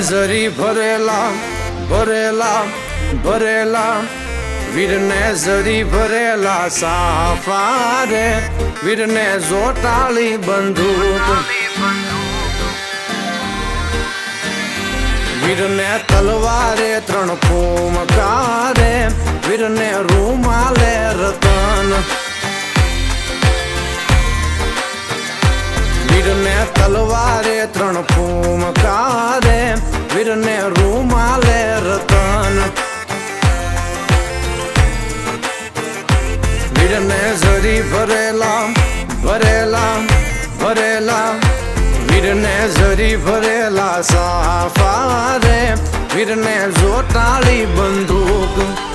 જરી ભરેલા ભરેલા ભરેલા વીરને જરી ભરેલા સાફા રે વીરને જોટાળી બંદૂક વીરને તલવારે ત્રણ ફૂમકારે વીરને રૂમાલે રતન વીરને તલવારે ત્રણ ફૂમકારે વીરને રૂમાલે રતન વીરને જરી ભરેલા ભરેલા ભરેલા વીરને જરી ભરેલા સાફા રે વીરને જોટાળી બંદૂક